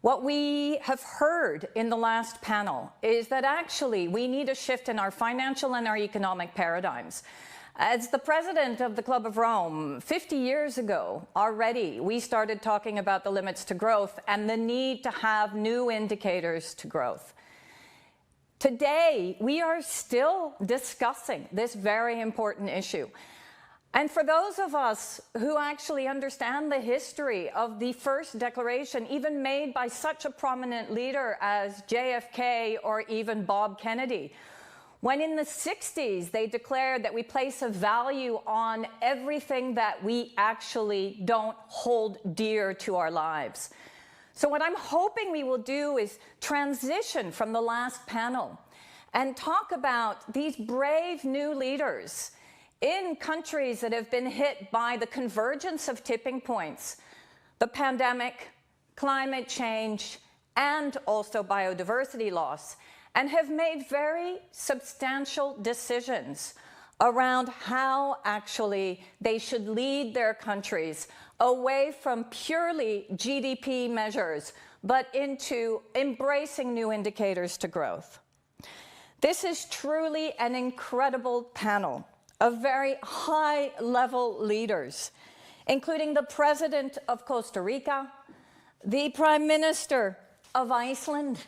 What we have heard in the last panel is that actually we need a shift in our financial and our economic paradigms. As the president of the Club of Rome, 50 years ago already, we started talking about the limits to growth and the need to have new indicators to growth. Today, we are still discussing this very important issue. And for those of us who actually understand the history of the first declaration, even made by such a prominent leader as JFK or even Bob Kennedy, when in the 60s they declared that we place a value on everything that we actually don't hold dear to our lives. So what I'm hoping we will do is transition from the last panel and talk about these brave new leaders in countries that have been hit by the convergence of tipping points, the pandemic, climate change, and also biodiversity loss, and have made very substantial decisions around how actually they should lead their countries away from purely GDP measures, but into embracing new indicators to growth. This is truly an incredible panel of very high-level leaders, including the President of Costa Rica, the Prime Minister of Iceland,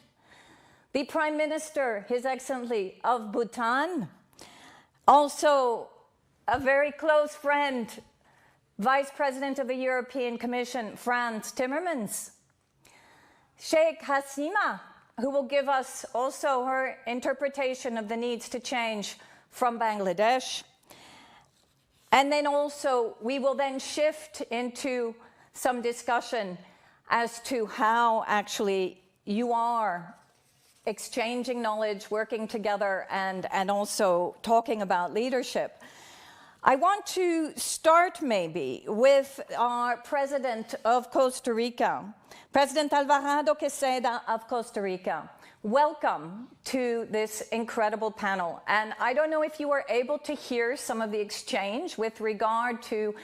the Prime Minister, His Excellency, of Bhutan, also a very close friend, Vice President of the European Commission, Frans Timmermans, Sheikh Hasina, who will give us also her interpretation of the needs to change from Bangladesh. And then also, we will then shift into some discussion as to how actually you are exchanging knowledge, working together, and also talking about leadership. I want to start maybe with our President of Costa Rica, President Alvarado Quesada of Costa Rica. Welcome to this incredible panel. And I don't know if you were able to hear some of the exchange with regard to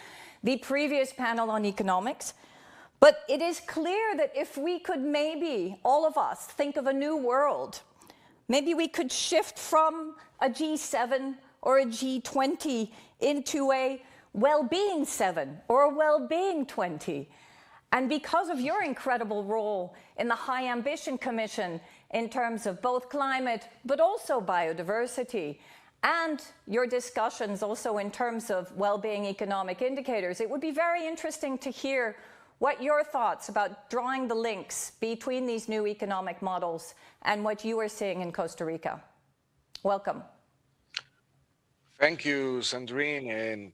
the previous panel on economics, but it is clear that if we could maybe, all of us, think of a new world, maybe we could shift from a G7 or a G20 into a well-being 7 or a well-being 20. And because of your incredible role in the High Ambition Commission in terms of both climate, but also biodiversity, and your discussions also in terms of well-being economic indicators, it would be very interesting to hear what your thoughts about drawing the links between these new economic models and what you are seeing in Costa Rica. Welcome. Thank you, Sandrine,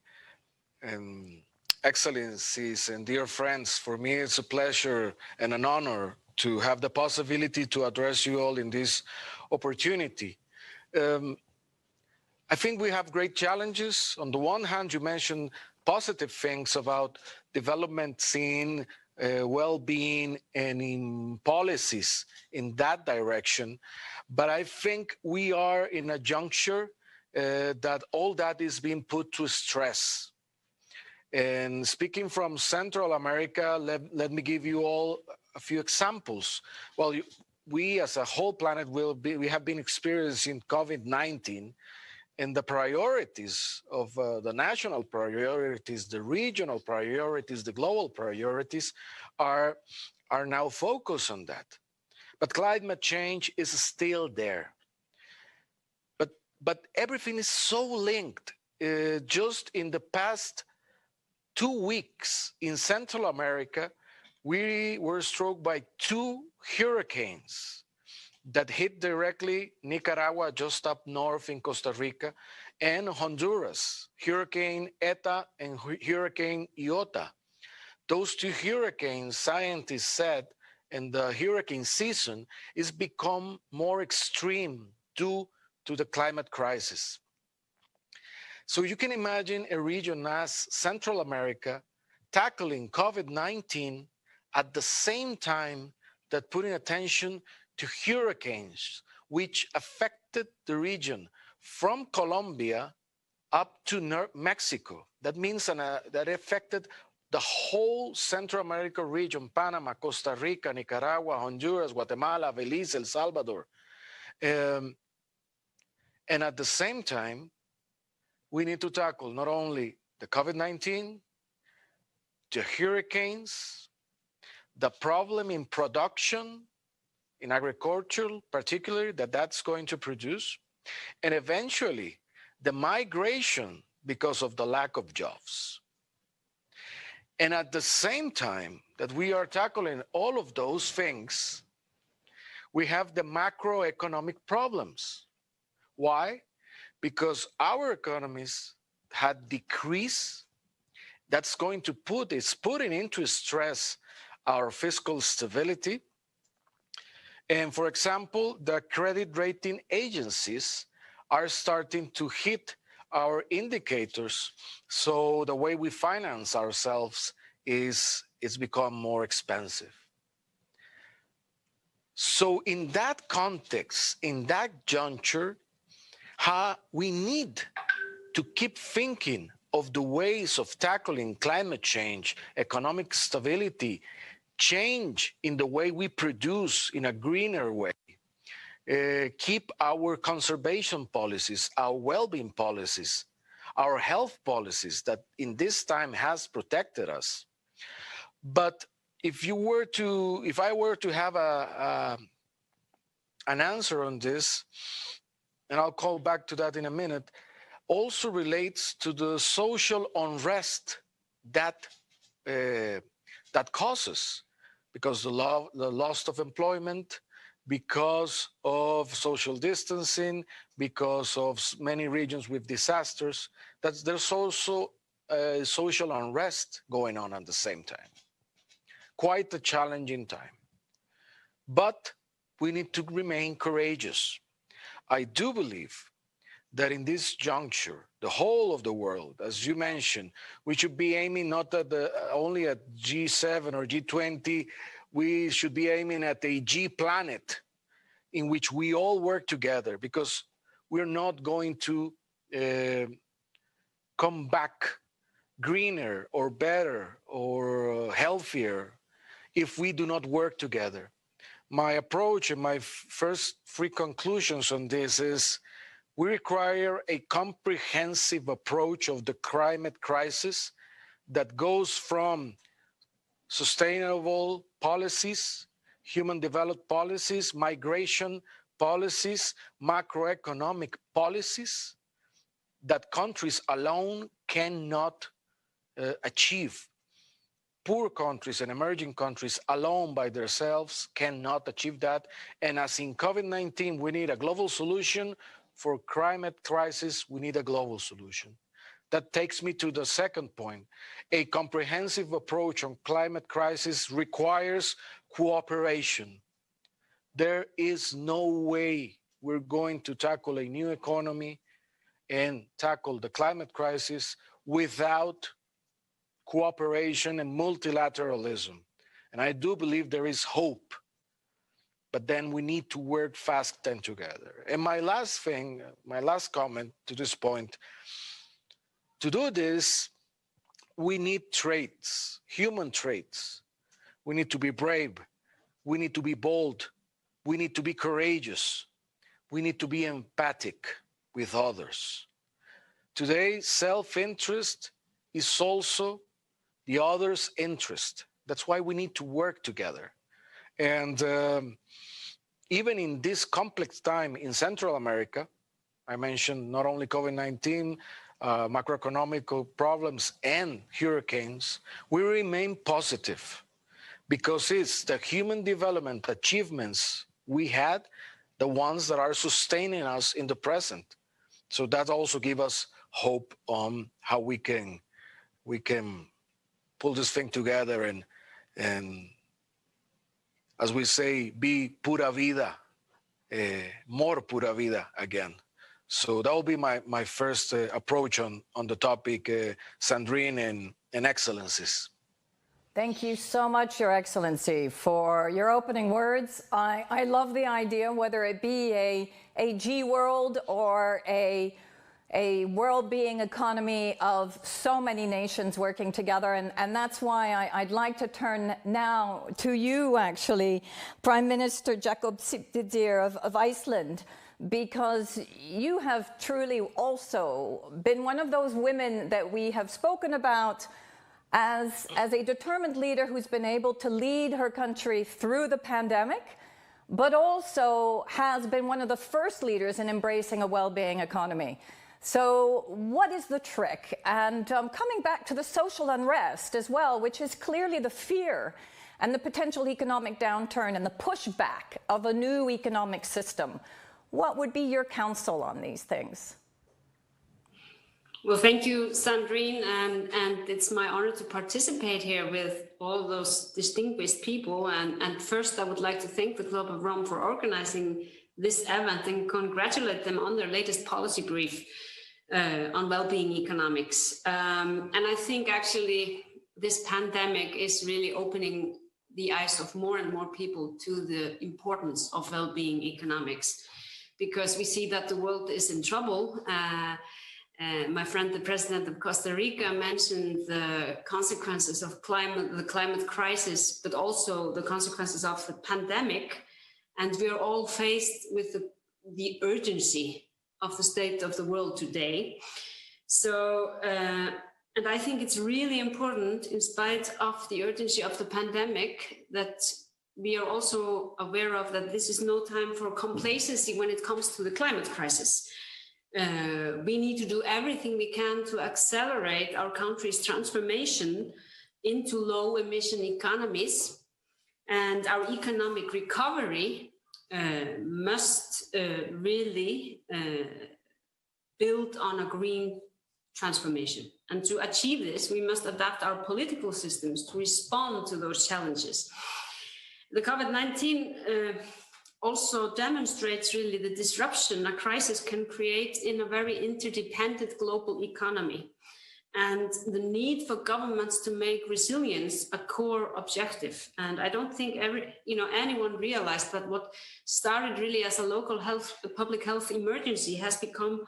and Excellencies and dear friends. For me, it's a pleasure and an honor to have the possibility to address you all in this opportunity. I think we have great challenges. On the one hand, you mentioned positive things about development scene, well-being, and in policies in that direction. But I think we are in a juncture that all that is being put to stress. And speaking from Central America, let me give you all a few examples. Well, we as a whole planet we have been experiencing COVID-19, and the priorities of the national priorities, the regional priorities, the global priorities are now focused on that. But climate change is still there. But everything is so linked. Just in the past 2 weeks in Central America, we were struck by 2 hurricanes that hit directly Nicaragua, just up north in Costa Rica, and Honduras, Hurricane Eta and Hurricane Iota. Those 2 hurricanes, scientists said, and the hurricane season is become more extreme due to the climate crisis. So you can imagine a region as Central America tackling COVID-19 at the same time that putting attention to hurricanes, which affected the region from Colombia up to Mexico. That means that affected the whole Central America region, Panama, Costa Rica, Nicaragua, Honduras, Guatemala, Belize, El Salvador. And at the same time, we need to tackle not only the COVID-19, the hurricanes, the problem in production, in agriculture particularly, that's going to produce, and eventually the migration because of the lack of jobs. And at the same time that we are tackling all of those things, we have the macroeconomic problems. Why? Because our economies had decreased. That's going to it's putting into stress our fiscal stability. And for example, the credit rating agencies are starting to hit our indicators. So the way we finance ourselves it's become more expensive. So in that context, in that juncture, we need to keep thinking of the ways of tackling climate change, economic stability, change in the way we produce in a greener way, keep our conservation policies, our well-being policies, our health policies that in this time has protected us. But if I were to have an answer on this, and I'll call back to that in a minute, also relates to the social unrest that causes, because the loss of employment, because of social distancing, because of many regions with disasters, there's also social unrest going on at the same time. Quite a challenging time. But we need to remain courageous. I do believe that in this juncture, the whole of the world, as you mentioned, we should be aiming not at only at G7 or G20, we should be aiming at a G planet in which we all work together, because we're not going to come back greener or better or healthier if we do not work together. My approach and my first three conclusions on this is we require a comprehensive approach of the climate crisis that goes from sustainable policies, human developed policies, migration policies, macroeconomic policies that countries alone cannot achieve. Poor countries and emerging countries alone by themselves cannot achieve that. And as in COVID-19, we need a global solution. For climate crisis, we need a global solution. That takes me to the second point. A comprehensive approach on climate crisis requires cooperation. There is no way we're going to tackle a new economy and tackle the climate crisis without cooperation and multilateralism. And I do believe there is hope, but then we need to work fast and together. And my last comment to this point, to do this, we need traits, human traits. We need to be brave. We need to be bold. We need to be courageous. We need to be empathic with others. Today, self-interest is also the other's interest. That's why we need to work together. And even in this complex time in Central America, I mentioned not only COVID-19, macroeconomic problems and hurricanes, we remain positive because it's the human development achievements we had, the ones that are sustaining us in the present. So that also gives us hope on how we can pull this thing together and as we say, be pura vida, more pura vida again. So that will be my first approach on the topic, Sandrine and excellencies. Thank you so much, Your Excellency, for your opening words. I love the idea, whether it be a G world or a a world-being economy of so many nations working together. And that's why I'd like to turn now to you, actually, Prime Minister Jakobsdóttir of Iceland, because you have truly also been one of those women that we have spoken about as a determined leader who's been able to lead her country through the pandemic, but also has been one of the first leaders in embracing a well-being economy. So what is the trick? And coming back to the social unrest as well, which is clearly the fear and the potential economic downturn and the pushback of a new economic system, what would be your counsel on these things? Well, thank you, Sandrine, and it's my honor to participate here with all those distinguished people. And first, I would like to thank the Club of Rome for organizing this event and congratulate them on their latest policy brief on well-being economics. And I think actually this pandemic is really opening the eyes of more and more people to the importance of well-being economics, because we see that the world is in trouble. My friend, the president of Costa Rica, mentioned the consequences of the climate crisis, but also the consequences of the pandemic. And we are all faced with the urgency of the state of the world today. So, and I think it's really important, in spite of the urgency of the pandemic, that we are also aware of that this is no time for complacency when it comes to the climate crisis. We need to do everything we can to accelerate our country's transformation into low emission economies, and our economic recovery must really build on a green transformation. And to achieve this, we must adapt our political systems to respond to those challenges. The COVID-19 also demonstrates really the disruption a crisis can create in a very interdependent global economy, and the need for governments to make resilience a core objective. And I don't think anyone realized that what started really as a local public health emergency has become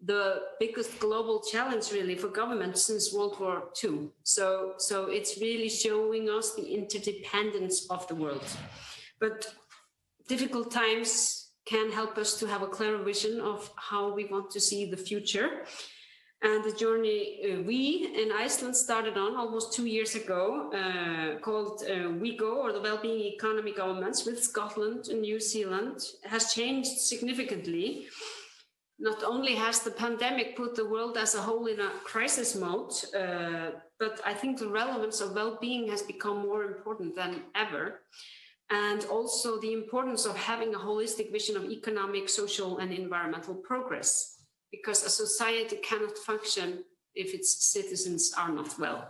the biggest global challenge really for governments since World War II. So it's really showing us the interdependence of the world. But difficult times can help us to have a clearer vision of how we want to see the future. And the journey we in Iceland started on almost 2 years ago, called WeGo, or the Wellbeing Economy Governments, with Scotland and New Zealand, has changed significantly. Not only has the pandemic put the world as a whole in a crisis mode, but I think the relevance of well-being has become more important than ever. And also the importance of having a holistic vision of economic, social, and environmental progress, because a society cannot function if its citizens are not well.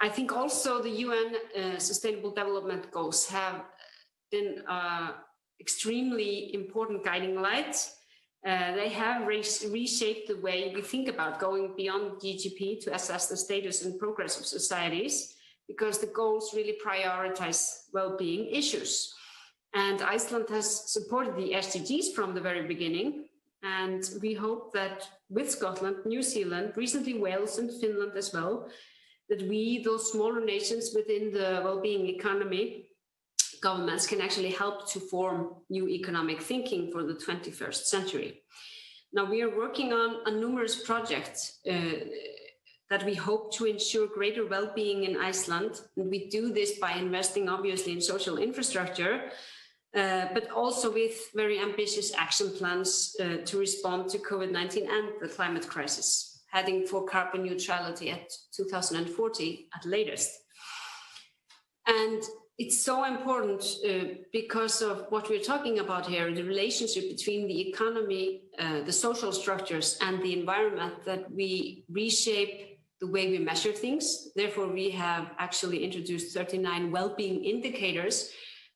I think also the UN Sustainable Development Goals have been extremely important guiding light. They have reshaped the way we think about going beyond GDP to assess the status and progress of societies, because the goals really prioritize well-being issues. And Iceland has supported the SDGs from the very beginning. And we hope that with Scotland, New Zealand, recently Wales and Finland as well, that we, those smaller nations within the well-being economy governments, can actually help to form new economic thinking for the 21st century. Now, we are working on a numerous projects that we hope to ensure greater well-being in Iceland. And we do this by investing, obviously, in social infrastructure, but also with very ambitious action plans to respond to COVID-19 and the climate crisis, heading for carbon neutrality at 2040 at latest. And it's so important because of what we're talking about here, the relationship between the economy, the social structures, and the environment, that we reshape the way we measure things. Therefore, we have actually introduced 39 well-being indicators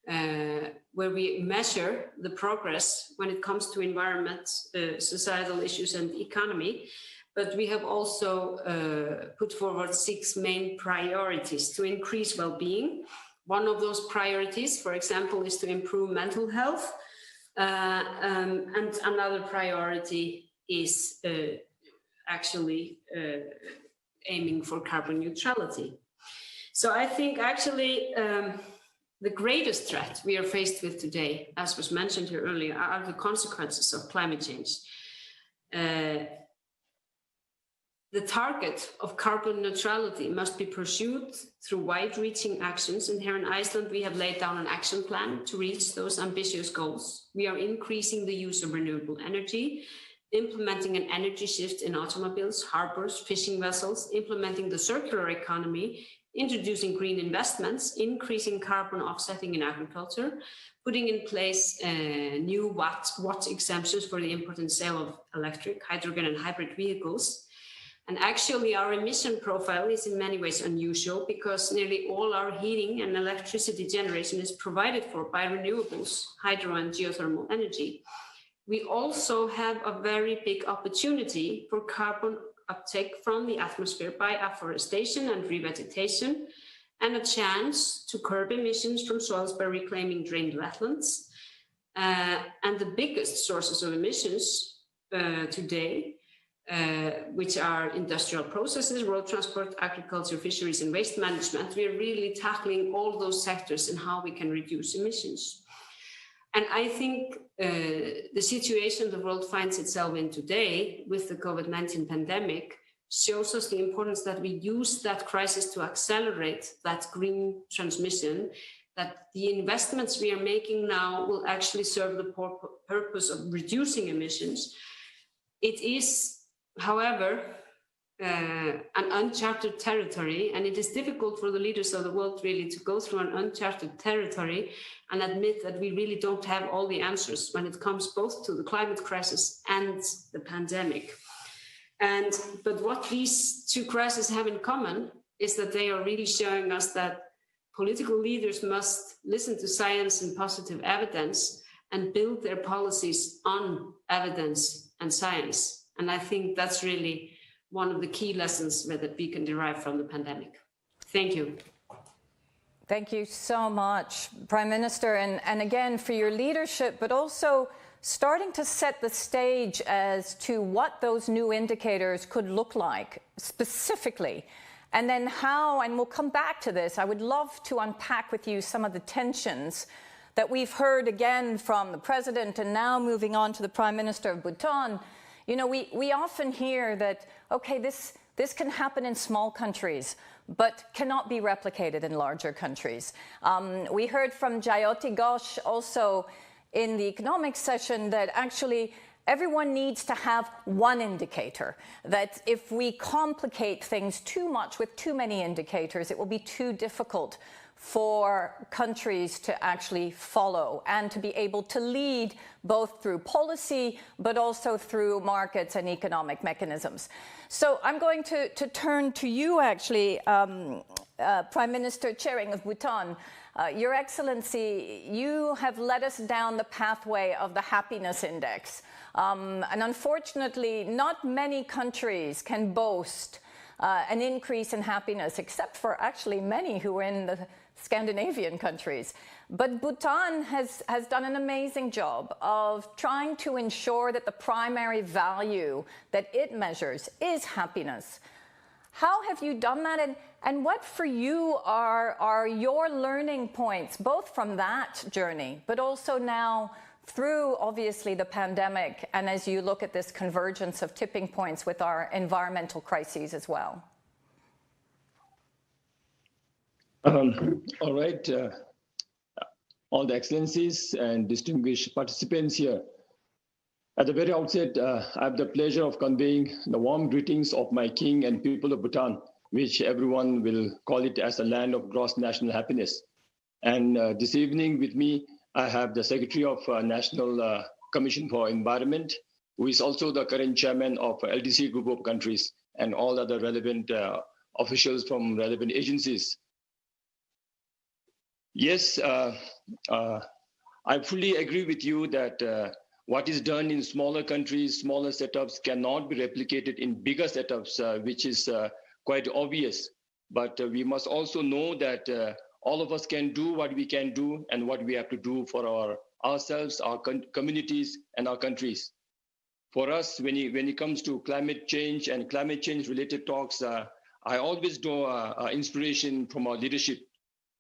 where we measure the progress when it comes to environment, societal issues, and economy. But we have also put forward 6 main priorities to increase well-being. One of those priorities, for example, is to improve mental health. And another priority is actually aiming for carbon neutrality. So I think actually the greatest threat we are faced with today, as was mentioned here earlier, are the consequences of climate change. The target of carbon neutrality must be pursued through wide-reaching actions. And here in Iceland, we have laid down an action plan to reach those ambitious goals. We are increasing the use of renewable energy, implementing an energy shift in automobiles, harbors, fishing vessels, implementing the circular economy, introducing green investments, increasing carbon offsetting in agriculture, putting in place new watt exemptions for the import and sale of electric, hydrogen and hybrid vehicles. And actually our emission profile is in many ways unusual because nearly all our heating and electricity generation is provided for by renewables, hydro and geothermal energy. We also have a very big opportunity for carbon uptake from the atmosphere by afforestation and revegetation, and a chance to curb emissions from soils by reclaiming drained wetlands. And the biggest sources of emissions today, which are industrial processes, road transport, agriculture, fisheries, and waste management, we are really tackling all those sectors and how we can reduce emissions. And I think the situation the world finds itself in today with the COVID-19 pandemic shows us the importance that we use that crisis to accelerate that green transmission, that the investments we are making now will actually serve the purpose of reducing emissions. It is, however, an uncharted territory, and it is difficult for the leaders of the world really to go through an uncharted territory and admit that we really don't have all the answers when it comes both to the climate crisis and the pandemic. But what these two crises have in common is that they are really showing us that political leaders must listen to science and positive evidence and build their policies on evidence and science. And I think that's really one of the key lessons that we can derive from the pandemic. Thank you. Thank you so much, Prime Minister, and again for your leadership, but also starting to set the stage as to what those new indicators could look like specifically, and then how, and we'll come back to this, I would love to unpack with you some of the tensions that we've heard again from the President and now moving on to the Prime Minister of Bhutan. You know, we often hear that, okay, this can happen in small countries, but cannot be replicated in larger countries. We heard from Jyoti Ghosh also in the economic session that actually everyone needs to have one indicator, that if we complicate things too much with too many indicators, it will be too difficult for countries to actually follow and to be able to lead both through policy but also through markets and economic mechanisms. So I'm going to turn to you actually, Prime Minister Tshering of Bhutan. Your Excellency, you have led us down the pathway of the happiness index. And unfortunately, not many countries can boast an increase in happiness, except for actually many who are in the Scandinavian countries. But Bhutan has done an amazing job of trying to ensure that the primary value that it measures is happiness. How have you done that, and what for you are your learning points, both from that journey, but also now through, obviously, the pandemic, and as you look at this convergence of tipping points with our environmental crises as well? All right, all the excellencies and distinguished participants here. At the very outset, I have the pleasure of conveying the warm greetings of my king and people of Bhutan, which everyone will call it as a land of gross national happiness. And this evening with me, I have the Secretary of National Commission for Environment, who is also the current chairman of LDC group of countries, and all other relevant officials from relevant agencies. Yes, I fully agree with you that what is done in smaller countries, smaller setups cannot be replicated in bigger setups, which is quite obvious. But we must also know that all of us can do what we can do and what we have to do for ourselves, our communities, and our countries. For us, when it comes to climate change and climate change related talks, I always draw inspiration from our leadership.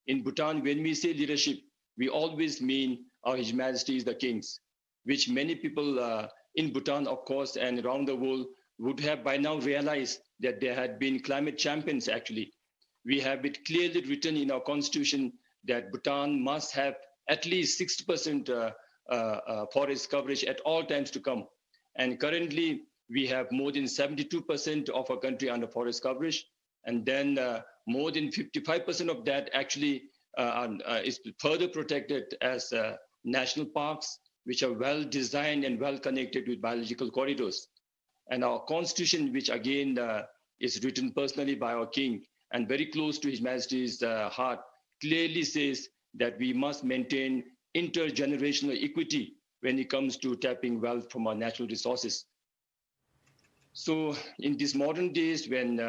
In Bhutan, when we say leadership, we always mean our His Majesty the Kings, which many people in Bhutan, of course, and around the world would have by now realized that there had been climate champions, actually. We have it clearly written in our constitution that Bhutan must have at least 60% forest coverage at all times to come. And currently, we have more than 72% of our country under forest coverage. And then more than 55% of that actually is further protected as national parks, which are well designed and well connected with biological corridors. And our constitution, which again is written personally by our king and very close to His Majesty's heart, clearly says that we must maintain intergenerational equity when it comes to tapping wealth from our natural resources. So in these modern days, when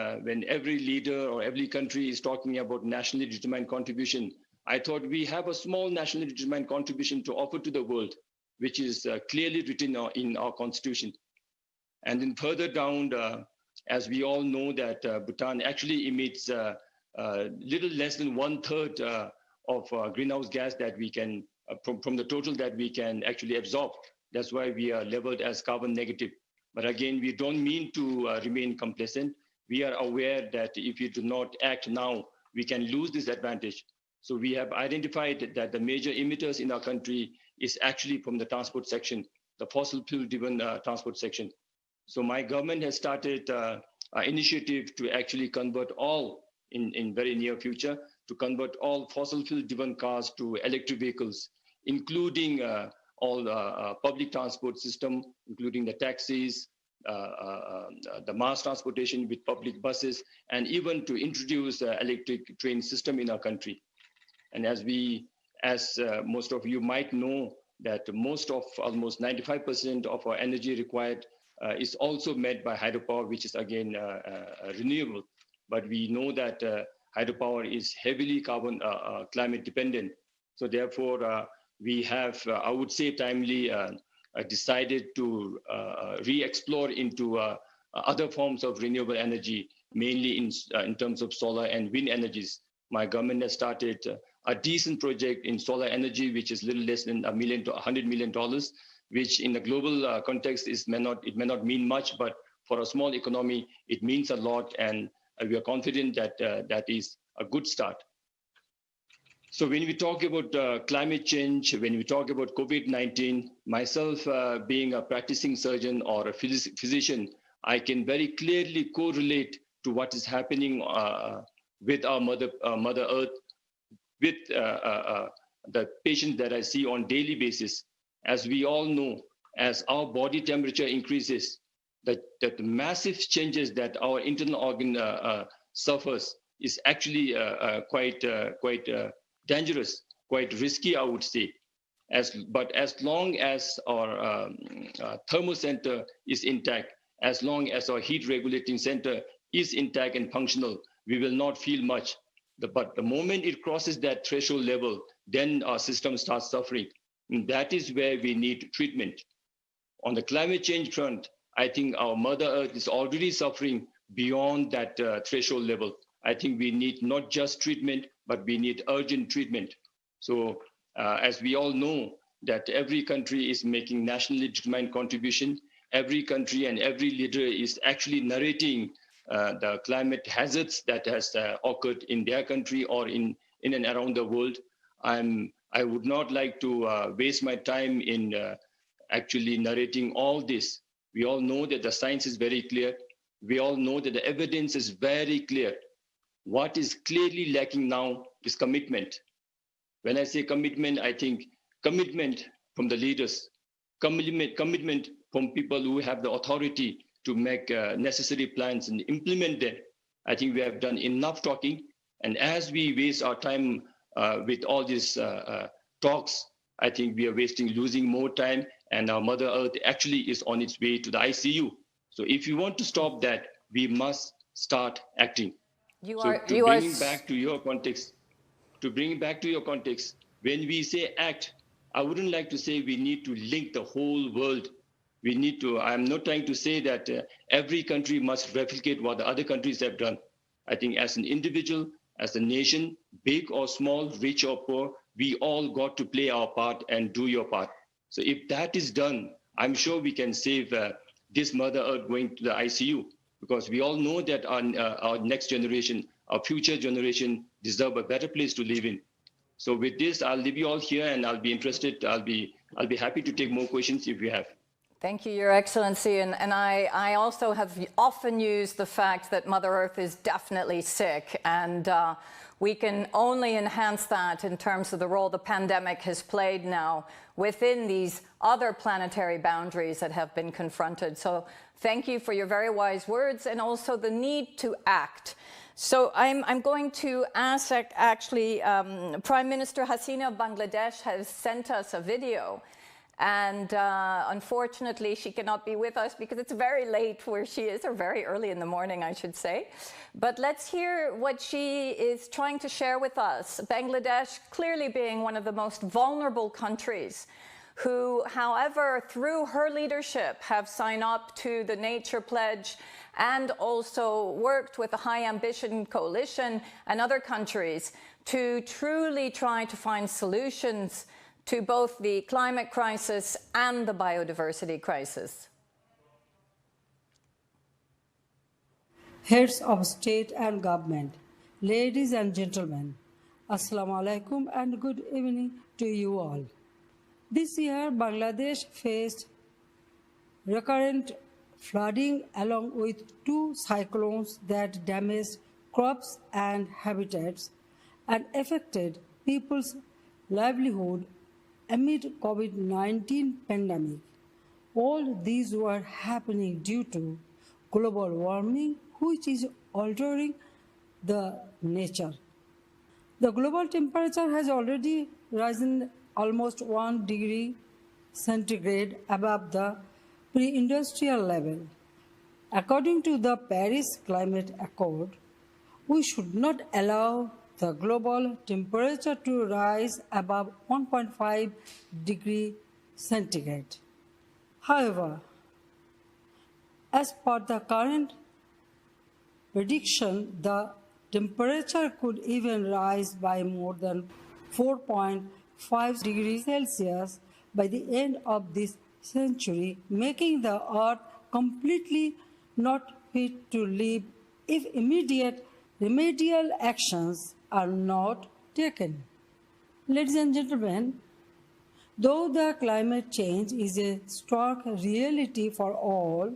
every leader or every country is talking about nationally determined contribution, I thought we have a small nationally determined contribution to offer to the world, which is clearly written in our constitution. And then further down, as we all know that Bhutan actually emits little less than 1/3 of greenhouse gas that we can, from the total that we can actually absorb. That's why we are labeled as carbon negative. But again, we don't mean to remain complacent. We are aware that if we do not act now, we can lose this advantage. So we have identified that the major emitters in our country is actually from the transport section, the fossil fuel-driven transport section. So my government has started an initiative to actually convert all, in very near future, to convert all fossil fuel-driven cars to electric vehicles, including all public transport system, including the taxis, the mass transportation with public buses, and even to introduce electric train system in our country. And as most of you might know, that almost 95% of our energy required is also met by hydropower, which is again renewable. But we know that hydropower is heavily climate dependent. So therefore, we have, I would say, timely decided to re-explore into other forms of renewable energy, mainly in terms of solar and wind energies. My government has started a decent project in solar energy, which is little less than $1 million to $100 million, which in the global context may not mean much, but for a small economy, it means a lot, and we are confident that that is a good start. So when we talk about climate change, when we talk about COVID-19, myself being a practicing surgeon or a physician, I can very clearly correlate to what is happening with our Mother Earth, with the patients that I see on daily basis. As we all know, as our body temperature increases, that the massive changes that our internal organ suffers is actually quite dangerous, quite risky, I would say. But as long as our thermal center is intact, as long as our heat regulating center is intact and functional, we will not feel much. But the moment it crosses that threshold level, then our system starts suffering. And that is where we need treatment. On the climate change front, I think our Mother Earth is already suffering beyond that threshold level. I think we need not just treatment, but we need urgent treatment. So as we all know, that every country is making nationally determined contribution. Every country and every leader is actually narrating the climate hazards that has occurred in their country or in and around the world. I would not like to waste my time in actually narrating all this. We all know that the science is very clear. We all know that the evidence is very clear. What is clearly lacking now is commitment. When I say commitment, I think commitment from the leaders, commitment from people who have the authority to make necessary plans and implement them. I think we have done enough talking. And as we waste our time with all these talks, I think we are losing more time, and our Mother Earth actually is on its way to the ICU. So if you want to stop that, we must start acting. To bring it back to your context, when we say act, I wouldn't like to say we need to link the whole world. we need to, I'm not trying to say that every country must replicate what the other countries have done. I think as an individual, as a nation, big or small, rich or poor, we all got to play our part and do your part. So if that is done, I'm sure we can save this Mother Earth going to the ICU, because we all know that our next generation, our future generation deserve a better place to live in. So with this, I'll leave you all here, and I'll be interested. I'll be happy to take more questions if you have. Thank you, Your Excellency. And I also have often used the fact that Mother Earth is definitely sick, and we can only enhance that in terms of the role the pandemic has played now within these other planetary boundaries that have been confronted. So thank you for your very wise words, and also the need to act. So I'm going to ask, actually, Prime Minister Hasina of Bangladesh has sent us a video. And unfortunately, she cannot be with us because it's very late where she is, or very early in the morning, I should say. But let's hear what she is trying to share with us. Bangladesh clearly being one of the most vulnerable countries who, however, through her leadership, have signed up to the Nature Pledge and also worked with the High Ambition Coalition and other countries to truly try to find solutions to both the climate crisis and the biodiversity crisis. Heads of state and government, ladies and gentlemen, Assalamu alaikum and good evening to you all. This year, Bangladesh faced recurrent flooding along with 2 cyclones that damaged crops and habitats and affected people's livelihood amid COVID-19 pandemic. All these were happening due to global warming, which is altering the nature. The global temperature has already risen almost 1 degree centigrade above the pre-industrial level. According to the Paris Climate Accord, we should not allow the global temperature to rise above 1.5 degree centigrade. However, as per the current prediction, the temperature could even rise by more than 4.5 degrees Celsius by the end of this century, making the Earth completely not fit to live if immediate remedial actions are not taken. Ladies and gentlemen, though the climate change is a stark reality for all,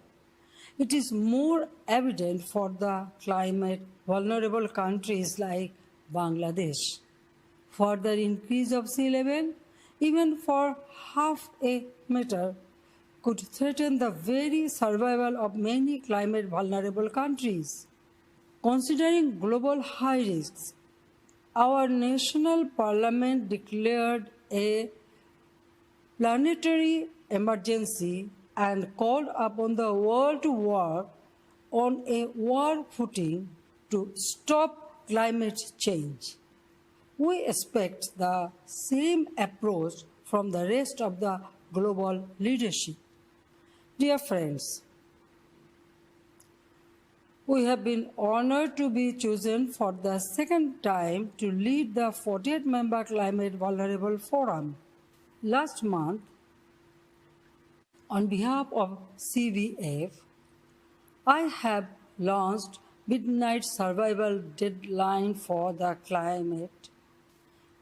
it is more evident for the climate vulnerable countries like Bangladesh. Further increase of sea level, even for half a meter, could threaten the very survival of many climate vulnerable countries. Considering global high risks, our national parliament declared a planetary emergency and called upon the world to work on a war footing to stop climate change. We expect the same approach from the rest of the global leadership. Dear friends, we have been honored to be chosen for the second time to lead the 48-member Climate Vulnerable Forum. Last month, on behalf of CVF, I have launched Midnight Survival Deadline for the Climate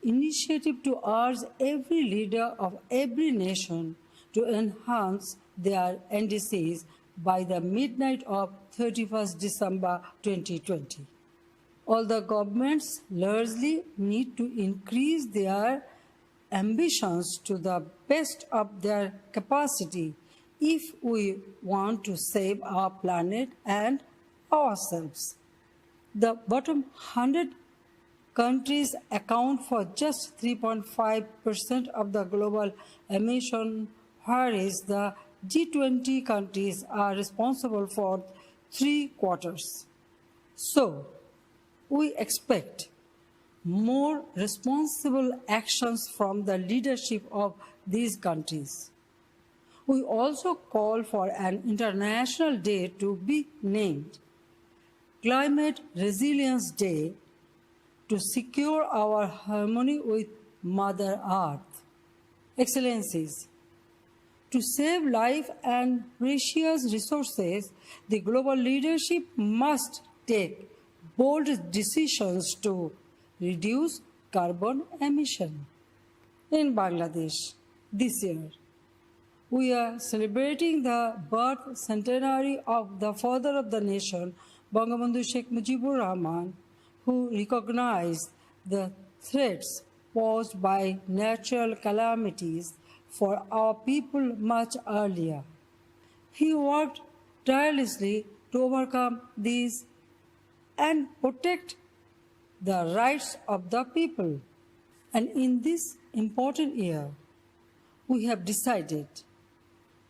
initiative to urge every leader of every nation to enhance their NDCs by the midnight of 31st December 2020. All the governments largely need to increase their ambitions to the best of their capacity if we want to save our planet and ourselves. The bottom 100 countries account for just 3.5% of the global emission, whereas the G20 countries are responsible for 3/4. So, we expect more responsible actions from the leadership of these countries. We also call for an international day to be named Climate Resilience Day to secure our harmony with Mother Earth. Excellencies, to save life and precious resources, the global leadership must take bold decisions to reduce carbon emission. In Bangladesh, this year, we are celebrating the birth centenary of the father of the nation, Bangabandhu Sheikh Mujibur Rahman, who recognized the threats posed by natural calamities for our people much earlier. He worked tirelessly to overcome these and protect the rights of the people. And in this important year, we have decided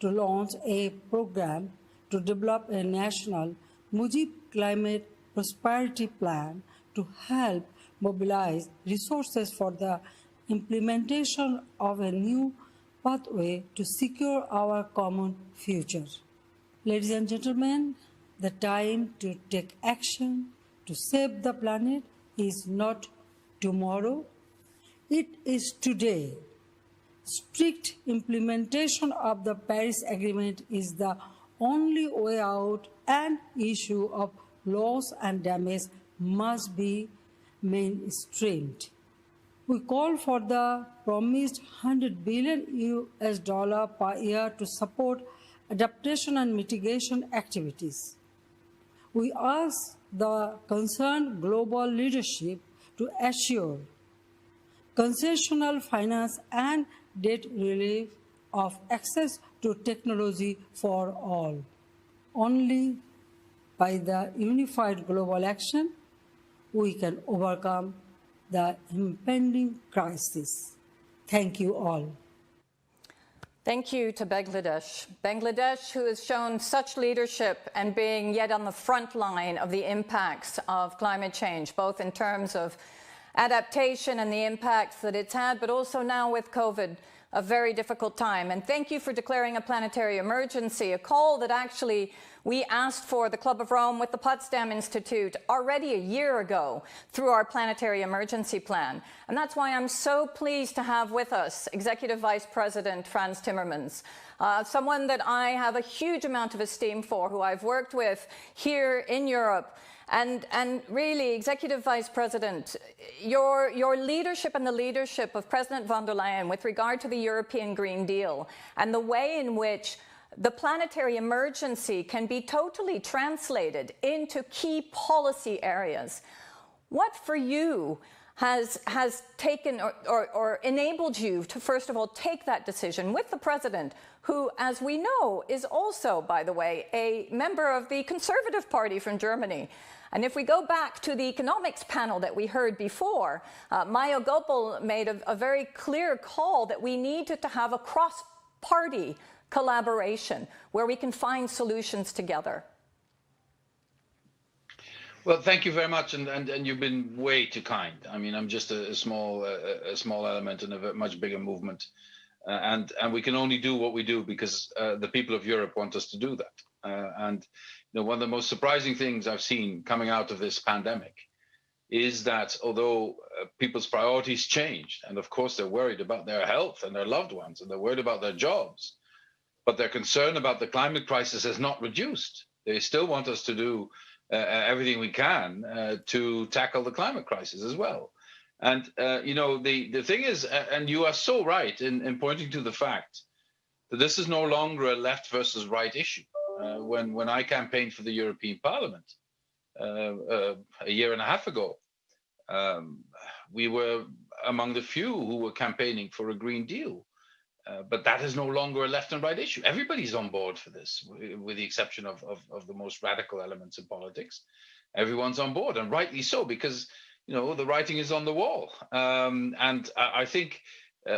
to launch a program to develop a national Mujib Climate Prosperity Plan to help mobilize resources for the implementation of a new pathway to secure our common future. Ladies and gentlemen, the time to take action to save the planet is not tomorrow, it is today. Strict implementation of the Paris Agreement is the only way out, and issue of loss and damage must be mainstreamed. We call for the promised $100 billion per year to support adaptation and mitigation activities. We ask the concerned global leadership to assure concessional finance and debt relief of access to technology for all. Only by the unified global action, we can overcome the impending crisis. Thank you all. Thank you to Bangladesh. Bangladesh, who has shown such leadership and being yet on the front line of the impacts of climate change, both in terms of adaptation and the impacts that it's had, but also now with COVID, a very difficult time. And thank you for declaring a planetary emergency, a call that actually we asked for the Club of Rome with the Potsdam Institute already a year ago through our planetary emergency plan. And that's why I'm so pleased to have with us Executive Vice President Frans Timmermans, someone that I have a huge amount of esteem for, who I've worked with here in Europe. And really, Executive Vice President, your leadership and the leadership of President von der Leyen with regard to the European Green Deal and the way in which the planetary emergency can be totally translated into key policy areas. What for you has taken or enabled you to, first of all, take that decision with the President, who, as we know, is also, by the way, a member of the Conservative Party from Germany? And if we go back to the economics panel that we heard before, Maya Gopal made a very clear call that we needed to have a cross-party collaboration where we can find solutions together. Well, thank you very much, and you've been way too kind. I mean, I'm just a small element in a much bigger movement, and we can only do what we do because the people of Europe want us to do that. And you know, one of the most surprising things I've seen coming out of this pandemic is that although people's priorities changed, and of course they're worried about their health and their loved ones, and they're worried about their jobs, but their concern about the climate crisis has not reduced. They still want us to do everything we can to tackle the climate crisis as well. And you know, the thing is, and you are so right in pointing to the fact that this is no longer a left versus right issue. When I campaigned for the European Parliament a year and a half ago, we were among the few who were campaigning for a Green Deal. But that is no longer a left and right issue. Everybody's on board for this, with the exception of the most radical elements in politics. Everyone's on board, and rightly so, because you know the writing is on the wall. And I think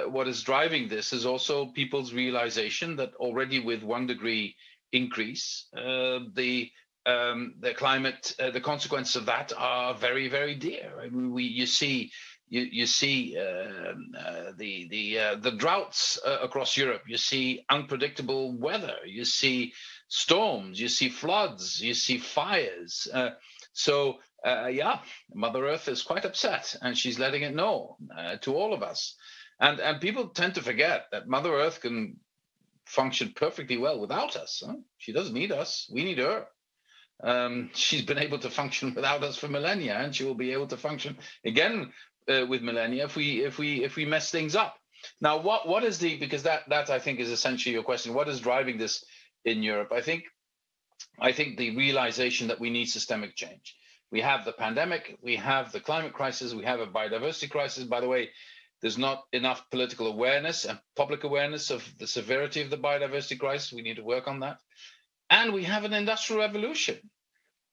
what is driving this is also people's realization that already with 1 degree increase, the climate, the consequences of that are very, very dear. I mean, you see You see the droughts across Europe. You see unpredictable weather. You see storms. You see floods. You see fires. Yeah, Mother Earth is quite upset, and she's letting it know to all of us. And people tend to forget that Mother Earth can function perfectly well without us. Huh? She doesn't need us. We need her. She's been able to function without us for millennia, and she will be able to function again with millennia if we mess things up. Now, what is because that I think is essentially your question. What is driving this in Europe? I think the realization that we need systemic change. We have the pandemic, we have the climate crisis, we have a biodiversity crisis. By the way, there's not enough political awareness and public awareness of the severity of the biodiversity crisis. We need to work on that. And we have an industrial revolution.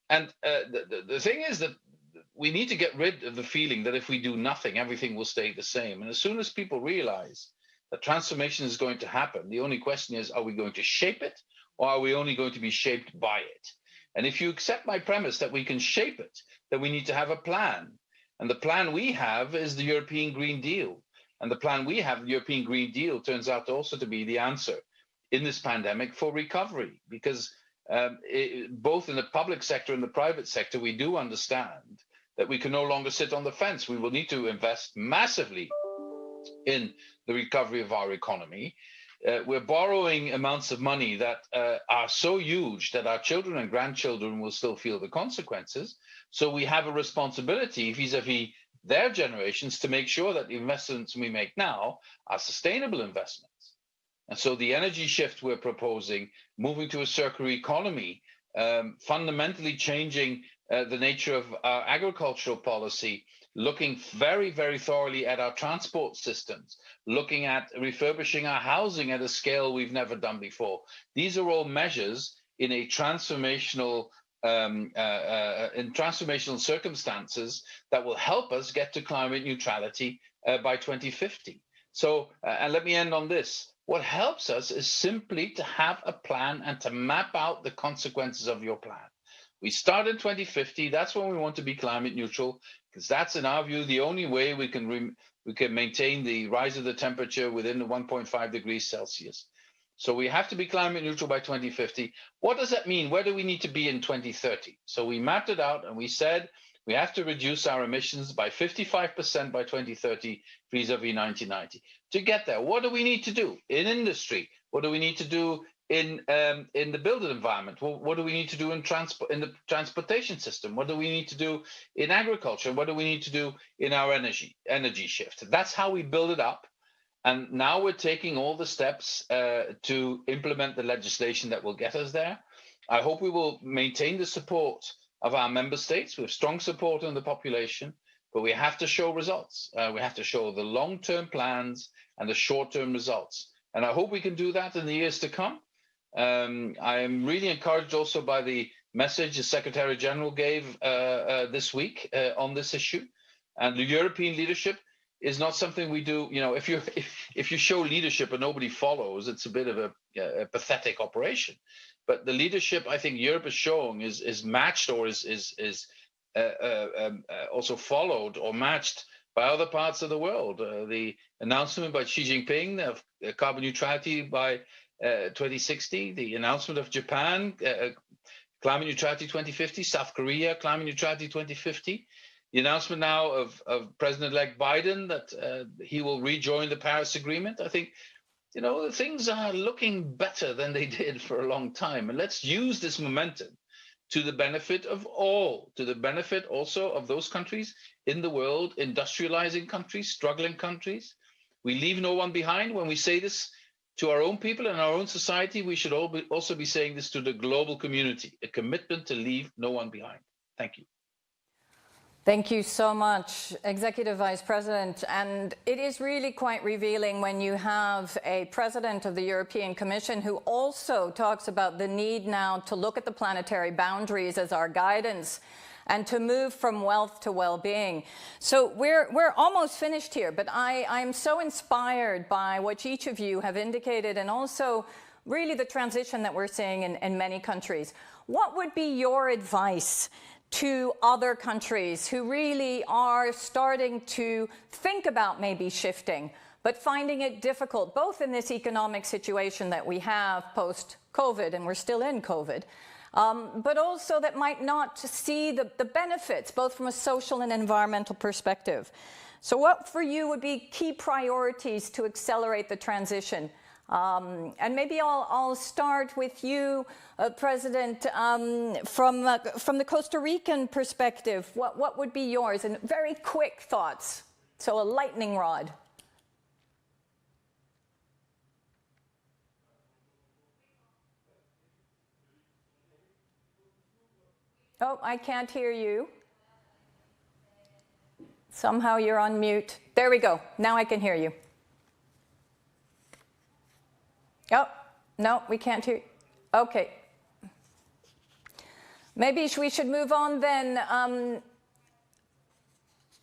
And the thing is that we need to get rid of the feeling that if we do nothing, everything will stay the same. And as soon as people realize that transformation is going to happen, the only question is, are we going to shape it, or are we only going to be shaped by it? And if you accept my premise that we can shape it, then we need to have a plan. And the plan we have is the European Green Deal. And the plan we have, the European Green Deal, turns out also to be the answer in this pandemic for recovery. Because both in the public sector and the private sector, we do understand that we can no longer sit on the fence. We will need to invest massively in the recovery of our economy. We're borrowing amounts of money that are so huge that our children and grandchildren will still feel the consequences. So we have a responsibility vis-a-vis their generations to make sure that the investments we make now are sustainable investments. And so the energy shift we're proposing, moving to a circular economy, fundamentally changing the nature of our agricultural policy, looking very, very thoroughly at our transport systems, looking at refurbishing our housing at a scale we've never done before. These are all measures in a transformational in transformational circumstances that will help us get to climate neutrality by 2050. So, and let me end on this. What helps us is simply to have a plan and to map out the consequences of your plan. We start in 2050. That's when we want to be climate neutral, because that's, in our view, the only way we can maintain the rise of the temperature within the 1.5 degrees Celsius. So we have to be climate neutral by 2050. What does that mean? Where do we need to be in 2030? So we mapped it out and we said we have to reduce our emissions by 55% by 2030 vis-a-vis 1990. To get there, what do we need to do in industry? What do we need to do in the built environment? What do we need to do in the transportation system? What do we need to do in agriculture? What do we need to do in our energy shift? That's how we build it up. And now we're taking all the steps to implement the legislation that will get us there. I hope we will maintain the support of our member states. We have strong support in the population, but we have to show results. We have to show the long-term plans and the short-term results. And I hope we can do that in the years to come. I am really encouraged also by the message the Secretary General gave this week on this issue. And the European leadership is not something we do. You know, if you show leadership and nobody follows, it's a bit of a pathetic operation. But the leadership I think Europe is showing is matched or is also followed or matched by other parts of the world. The announcement by Xi Jinping of carbon neutrality by 2060, the announcement of Japan, climate neutrality 2050, South Korea, climate neutrality 2050. The announcement now of President-elect Biden that he will rejoin the Paris Agreement. I think, you know, things are looking better than they did for a long time. And let's use this momentum to the benefit of all, to the benefit also of those countries in the world, industrializing countries, struggling countries. We leave no one behind. When we say this to our own people and our own society, we should also be saying this to the global community, a commitment to leave no one behind. Thank you. Thank you so much, Executive Vice President. And it is really quite revealing when you have a president of the European Commission who also talks about the need now to look at the planetary boundaries as our guidance and to move from wealth to well-being. So we're almost finished here, but I'm so inspired by what each of you have indicated and also really the transition that we're seeing in many countries. What would be your advice to other countries who really are starting to think about maybe shifting, but finding it difficult, both in this economic situation that we have post-COVID, and we're still in COVID, but also that might not see the benefits, both from a social and environmental perspective. So what for you would be key priorities to accelerate the transition? And maybe I'll start with you, President, from the Costa Rican perspective. What would be yours? And very quick thoughts, so a lightning rod. Oh, I can't hear you. Somehow you're on mute. There we go. Now I can hear you. Oh, no, we can't hear you. Okay. Maybe we should move on then.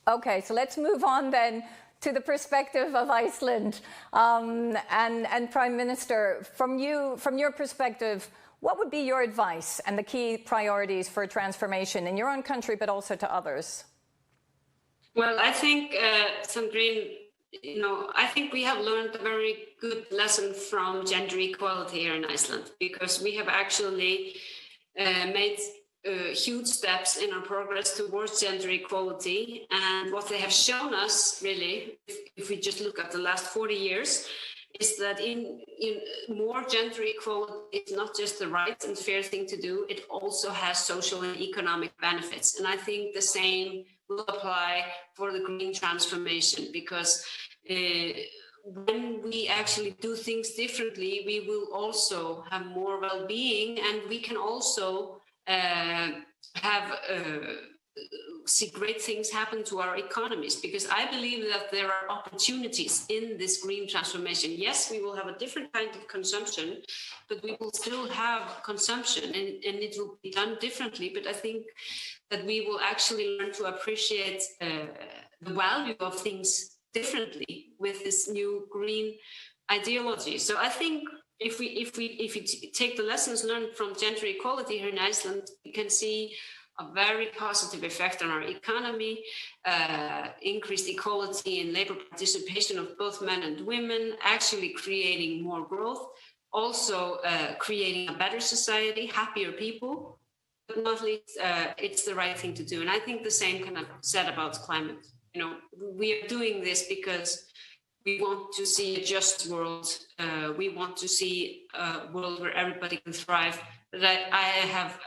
Okay, so let's move on then to the perspective of Iceland. And Prime Minister, from your perspective, what would be your advice and the key priorities for transformation in your own country, but also to others? Well, I think, Sandrine, I think we have learned a very good lesson from gender equality here in Iceland, because we have actually made huge steps in our progress towards gender equality. And what they have shown us, really, if we just look at the last 40 years, is that in more gender equality is not just the right and fair thing to do, it also has social and economic benefits. And I think the same will apply for the green transformation, because when we actually do things differently, we will also have more well-being, and we can also see great things happen to our economies, because I believe that there are opportunities in this green transformation. Yes, we will have a different kind of consumption, but we will still have consumption, and it will be done differently. But I think that we will actually learn to appreciate the value of things differently with this new green ideology. So I think if we take the lessons learned from gender equality here in Iceland, we can see a very positive effect on our economy, increased equality in labor participation of both men and women, actually creating more growth, also creating a better society, happier people, but not least, it's the right thing to do. And I think the same can be said about climate. We are doing this because we want to see a just world. We want to see a world where everybody can thrive. But I have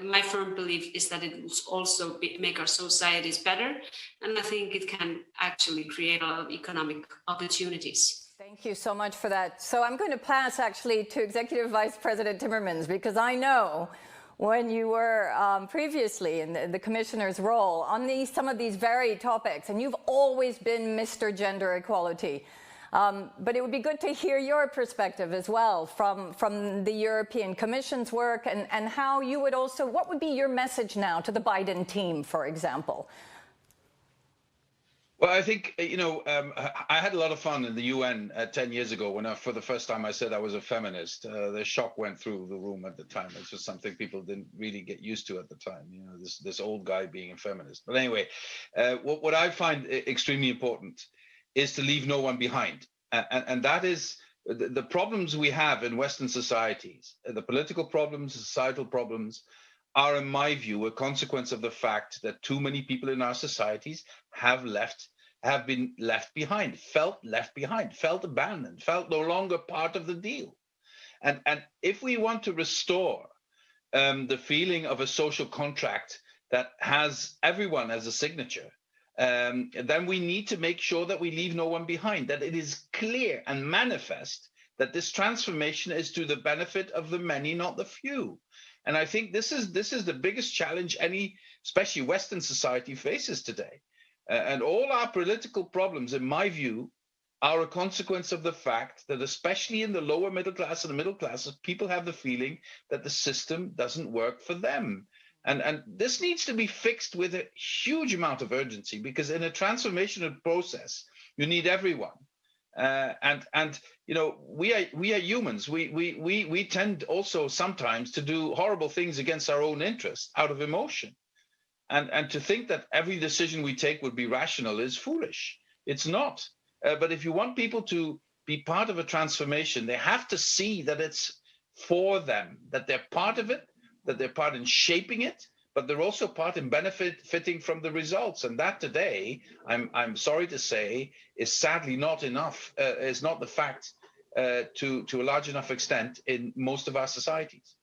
my firm belief is that it will also make our societies better, and I think it can actually create a lot of economic opportunities. Thank you so much for that. So I'm going to pass actually to Executive Vice President Timmermans, because I know when you were previously in the commissioner's role on some of these very topics, and you've always been Mr. Gender Equality. But it would be good to hear your perspective as well from the European Commission's work, and how you would also, what would be your message now to the Biden team, for example? Well, I think, I had a lot of fun in the UN 10 years ago when for the first time I said I was a feminist. The shock went through the room at the time. It was something people didn't really get used to at the time, this old guy being a feminist. But anyway, what I find extremely important is to leave no one behind. And that is the problems we have in Western societies, the political problems, societal problems, are, in my view, a consequence of the fact that too many people in our societies have been left behind, felt abandoned, felt no longer part of the deal. And if we want to restore the feeling of a social contract that has everyone as a signature, then we need to make sure that we leave no one behind, that it is clear and manifest that this transformation is to the benefit of the many, not the few. And I think this is the biggest challenge especially Western society faces today. And all our political problems, in my view, are a consequence of the fact that especially in the lower middle class and the middle classes, people have the feeling that the system doesn't work for them. And this needs to be fixed with a huge amount of urgency, because in a transformational process, you need everyone. And you know, we are humans. We tend also sometimes to do horrible things against our own interests out of emotion. And to think that every decision we take would be rational is foolish. It's not. But if you want people to be part of a transformation, they have to see that it's for them, that they're part of it, that they're part in shaping it, but they're also part in benefiting from the results. And that today, I'm sorry to say, is sadly not enough, is not the fact to a large enough extent in most of our societies.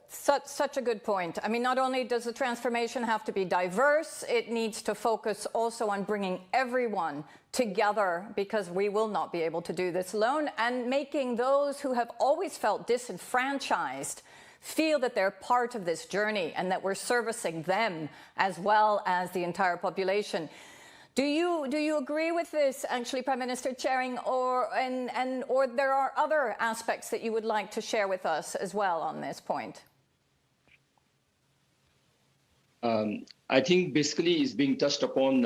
Such a good point. I mean, not only does the transformation have to be diverse, it needs to focus also on bringing everyone together, because we will not be able to do this alone, and making those who have always felt disenfranchised feel that they're part of this journey and that we're servicing them as well as the entire population. Do you agree with this, actually, Prime Minister Tshering, or there are other aspects that you would like to share with us as well on this point? I think basically it's being touched upon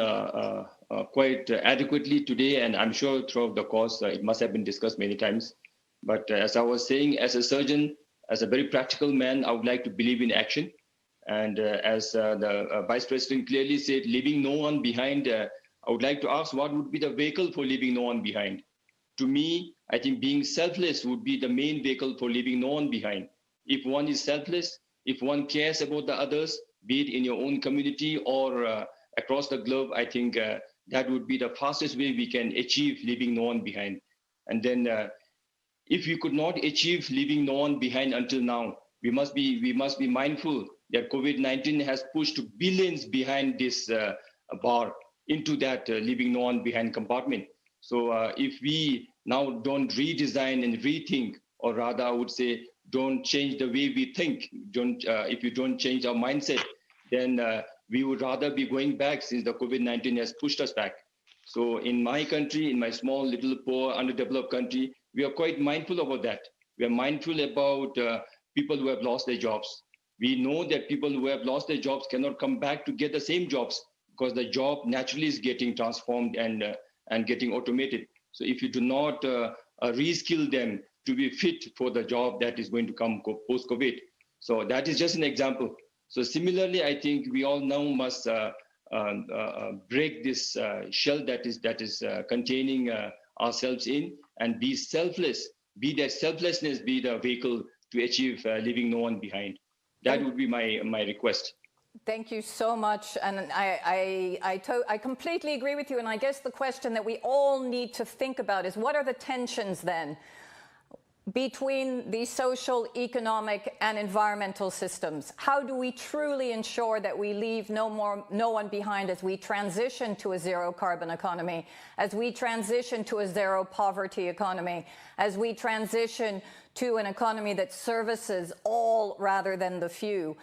quite adequately today, and I'm sure throughout the course it must have been discussed many times. But as I was saying, as a surgeon, as a very practical man, I would like to believe in action. And as the Vice President clearly said, leaving no one behind, I would like to ask what would be the vehicle for leaving no one behind? To me, I think being selfless would be the main vehicle for leaving no one behind. If one is selfless, if one cares about the others, be it in your own community or across the globe, I think that would be the fastest way we can achieve leaving no one behind. And then if we could not achieve leaving no one behind until now, we must be mindful that COVID-19 has pushed billions behind this bar into that leaving no one behind compartment. So if we now don't redesign and rethink, or rather I would say don't change the way we think, if you don't change our mindset, then we would rather be going back, since the COVID-19 has pushed us back. So in my country, in my small, little, poor, underdeveloped country, we are quite mindful about that. We are mindful about people who have lost their jobs. We know that people who have lost their jobs cannot come back to get the same jobs, because the job naturally is getting transformed and getting automated. So if you do not reskill them to be fit for the job that is going to come post-COVID. So that is just an example. So similarly, I think we all now must break this shell that is containing ourselves in, and be selfless, be that selflessness be the vehicle to achieve leaving no one behind. That would be my request. Thank you so much, and I completely agree with you. And I guess the question that we all need to think about is, what are the tensions then between the social, economic, and environmental systems? How do we truly ensure that we leave no one behind as we transition to a zero carbon economy, as we transition to a zero poverty economy, as we transition to an economy that services all rather than the few?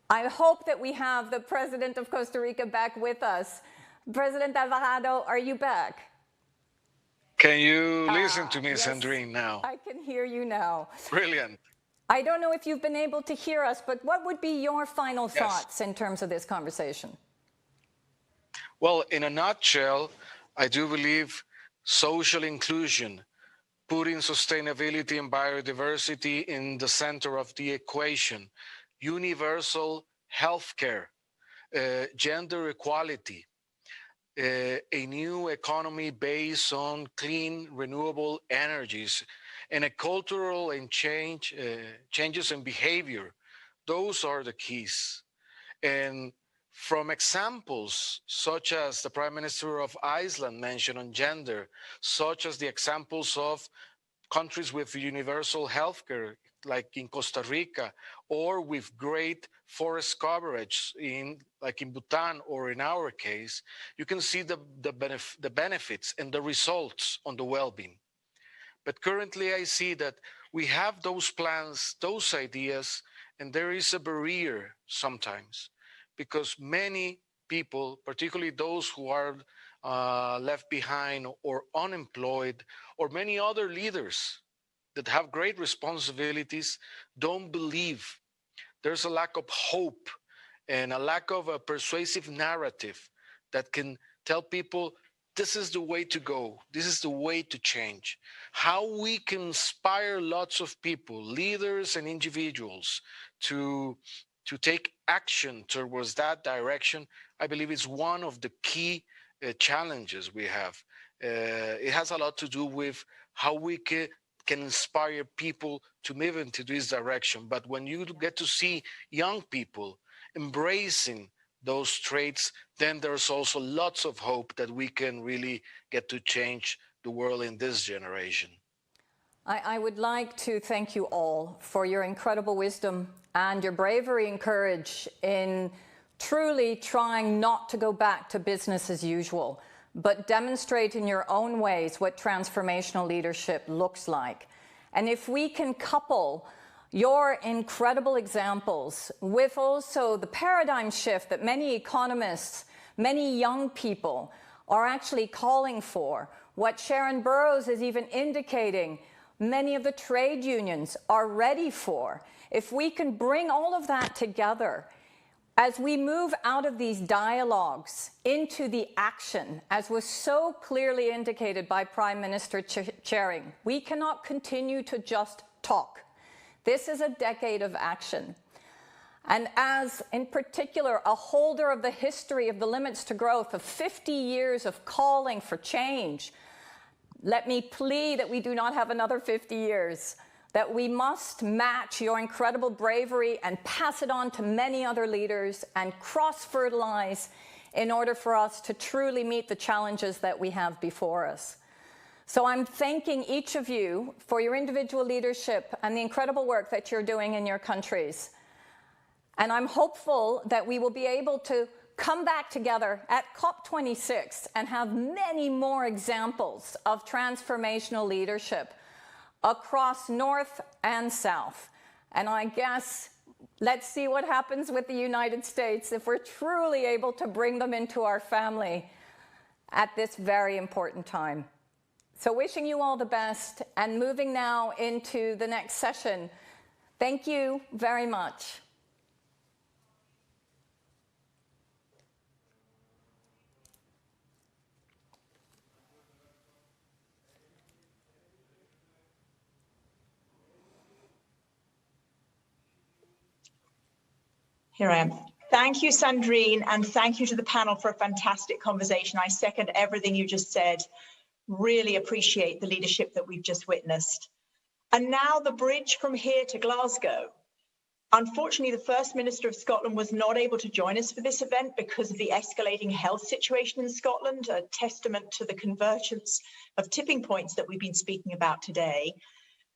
I hope that we have the President of Costa Rica back with us. President Alvarado, are you back? Can you listen to me, yes, Sandrine, now? I can hear you now. Brilliant. I don't know if you've been able to hear us, but what would be your final thoughts in terms of this conversation? Well, in a nutshell, I do believe social inclusion, putting sustainability and biodiversity in the center of the equation, universal healthcare, gender equality, a new economy based on clean, renewable energies, and a cultural and changes in behavior. Those are the keys. And from examples such as the Prime Minister of Iceland mentioned on gender, such as the examples of countries with universal healthcare, like in Costa Rica, or with great forest coverage like in Bhutan, or in our case, you can see the benefits and the results on the well-being. But currently I see that we have those plans, those ideas, and there is a barrier sometimes, because many people, particularly those who are left behind or unemployed, or many other leaders that have great responsibilities, don't believe. There's a lack of hope and a lack of a persuasive narrative that can tell people this is the way to go. This is the way to change. How we can inspire lots of people, leaders and individuals, to take action towards that direction, I believe is one of the key challenges we have. It has a lot to do with how we can inspire people to move into this direction. But when you get to see young people embracing those traits, then there's also lots of hope that we can really get to change the world in this generation. I would like to thank you all for your incredible wisdom and your bravery and courage in truly trying not to go back to business as usual, but demonstrate in your own ways what transformational leadership looks like. And if we can couple your incredible examples with also the paradigm shift that many economists, many young people are actually calling for, what Sharon Burrows is even indicating many of the trade unions are ready for. If we can bring all of that together, as we move out of these dialogues into the action, as was so clearly indicated by Prime Minister Tshering, we cannot continue to just talk. This is a decade of action. And as, in particular, a holder of the history of the limits to growth of 50 years of calling for change, let me plead that we do not have another 50 years, that we must match your incredible bravery and pass it on to many other leaders and cross-fertilize in order for us to truly meet the challenges that we have before us. So I'm thanking each of you for your individual leadership and the incredible work that you're doing in your countries. And I'm hopeful that we will be able to come back together at COP26 and have many more examples of transformational leadership across North and South. And I guess let's see what happens with the United States if we're truly able to bring them into our family at this very important time. So wishing you all the best and moving now into the next session. Thank you very much. Here I am. Thank you, Sandrine, and thank you to the panel for a fantastic conversation. I second everything you just said. Really appreciate the leadership that we've just witnessed. And now the bridge from here to Glasgow. Unfortunately, the First Minister of Scotland was not able to join us for this event because of the escalating health situation in Scotland, a testament to the convergence of tipping points that we've been speaking about today.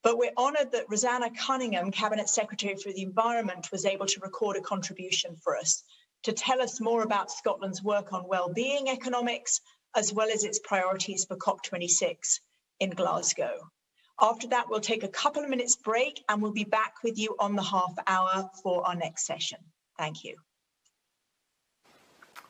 But we're honoured that Rosanna Cunningham, Cabinet Secretary for the Environment, was able to record a contribution for us to tell us more about Scotland's work on well-being economics, as well as its priorities for COP26 in Glasgow. After that, we'll take a couple of minutes break and we'll be back with you on the half hour for our next session. Thank you.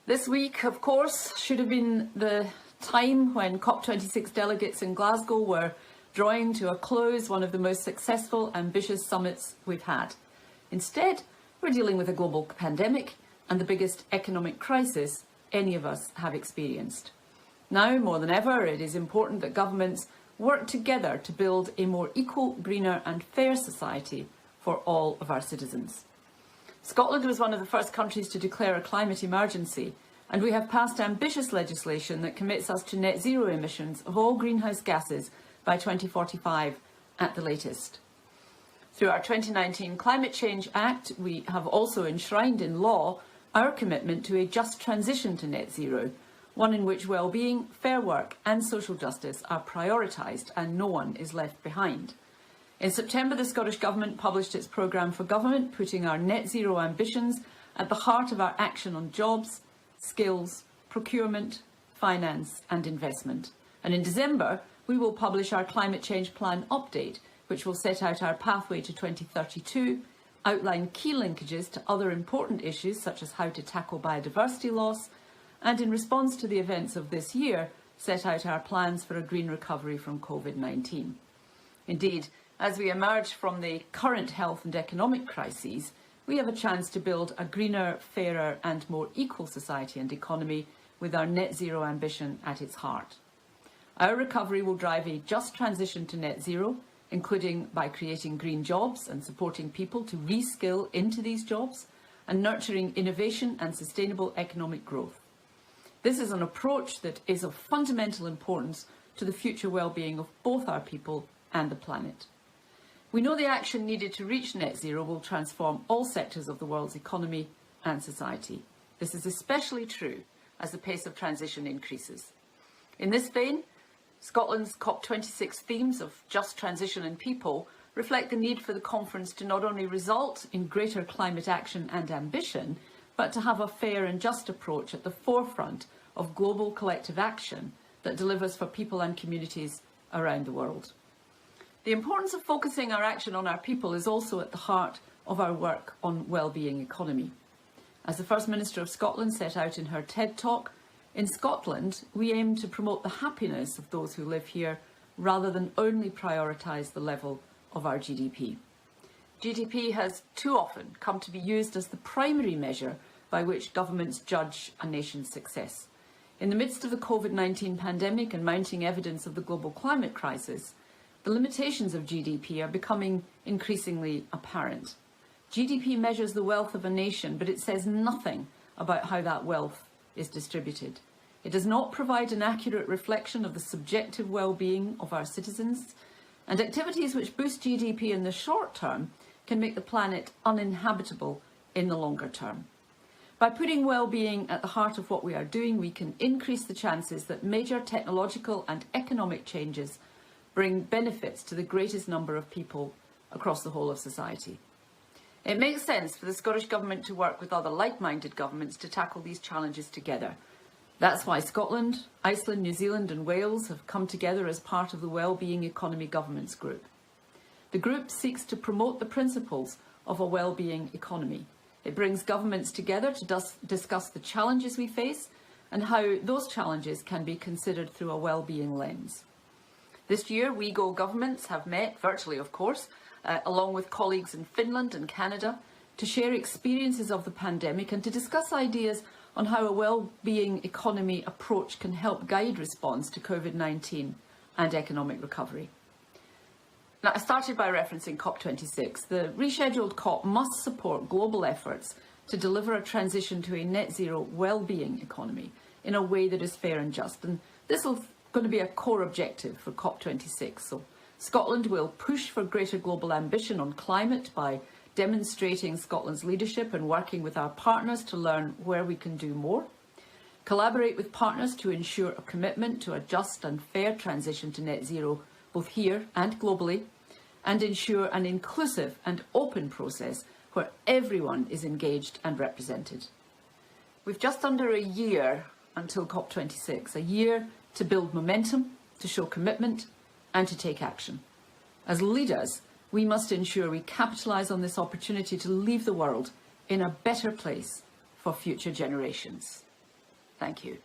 This week, of course, should have been the time when COP26 delegates in Glasgow were drawing to a close one of the most successful, ambitious summits we've had. Instead, we're dealing with a global pandemic and the biggest economic crisis any of us have experienced. Now, more than ever, it is important that governments work together to build a more equal, greener and fair society for all of our citizens. Scotland was one of the first countries to declare a climate emergency, and we have passed ambitious legislation that commits us to net zero emissions of all greenhouse gases by 2045 at the latest. Through our 2019 Climate Change Act, we have also enshrined in law our commitment to a just transition to net zero, one in which well-being, fair work and social justice are prioritised and no one is left behind. In September, the Scottish Government published its programme for government, putting our net zero ambitions at the heart of our action on jobs, skills, procurement, finance and investment. And in December, we will publish our Climate Change Plan update, which will set out our pathway to 2032, outline key linkages to other important issues such as how to tackle biodiversity loss, and in response to the events of this year, set out our plans for a green recovery from COVID-19. Indeed, as we emerge from the current health and economic crises, we have a chance to build a greener, fairer and more equal society and economy with our net zero ambition at its heart. Our recovery will drive a just transition to net zero, including by creating green jobs and supporting people to reskill into these jobs and nurturing innovation and sustainable economic growth. This is an approach that is of fundamental importance to the future well-being of both our people and the planet. We know the action needed to reach net zero will transform all sectors of the world's economy and society. This is especially true as the pace of transition increases. In this vein, Scotland's COP26 themes of just transition and people reflect the need for the conference to not only result in greater climate action and ambition, but to have a fair and just approach at the forefront of global collective action that delivers for people and communities around the world. The importance of focusing our action on our people is also at the heart of our work on well-being economy. As the First Minister of Scotland set out in her TED Talk, in Scotland, we aim to promote the happiness of those who live here rather than only prioritise the level of our GDP. GDP has too often come to be used as the primary measure by which governments judge a nation's success. In the midst of the COVID-19 pandemic and mounting evidence of the global climate crisis, the limitations of GDP are becoming increasingly apparent. GDP measures the wealth of a nation, but it says nothing about how that wealth is distributed. It does not provide an accurate reflection of the subjective well-being of our citizens, and activities which boost GDP in the short term can make the planet uninhabitable in the longer term. By putting well-being at the heart of what we are doing, we can increase the chances that major technological and economic changes bring benefits to the greatest number of people across the whole of society. It makes sense for the Scottish Government to work with other like-minded governments to tackle these challenges together. That's why Scotland, Iceland, New Zealand and Wales have come together as part of the Wellbeing Economy Governance Group. The group seeks to promote the principles of a wellbeing economy. It brings governments together to discuss the challenges we face and how those challenges can be considered through a wellbeing lens. This year, WeGo governments have met, virtually of course, along with colleagues in Finland and Canada, to share experiences of the pandemic and to discuss ideas on how a well-being economy approach can help guide response to COVID-19 and economic recovery. Now, I started by referencing COP26. The rescheduled COP must support global efforts to deliver a transition to a net zero well-being economy in a way that is fair and just. And this is going to be a core objective for COP26. So Scotland will push for greater global ambition on climate by demonstrating Scotland's leadership and working with our partners to learn where we can do more, collaborate with partners to ensure a commitment to a just and fair transition to net zero both here and globally, and ensure an inclusive and open process where everyone is engaged and represented. We've just under a year until COP26, a year to build momentum, to show commitment and to take action. As leaders, we must ensure we capitalise on this opportunity to leave the world in a better place for future generations. Thank you.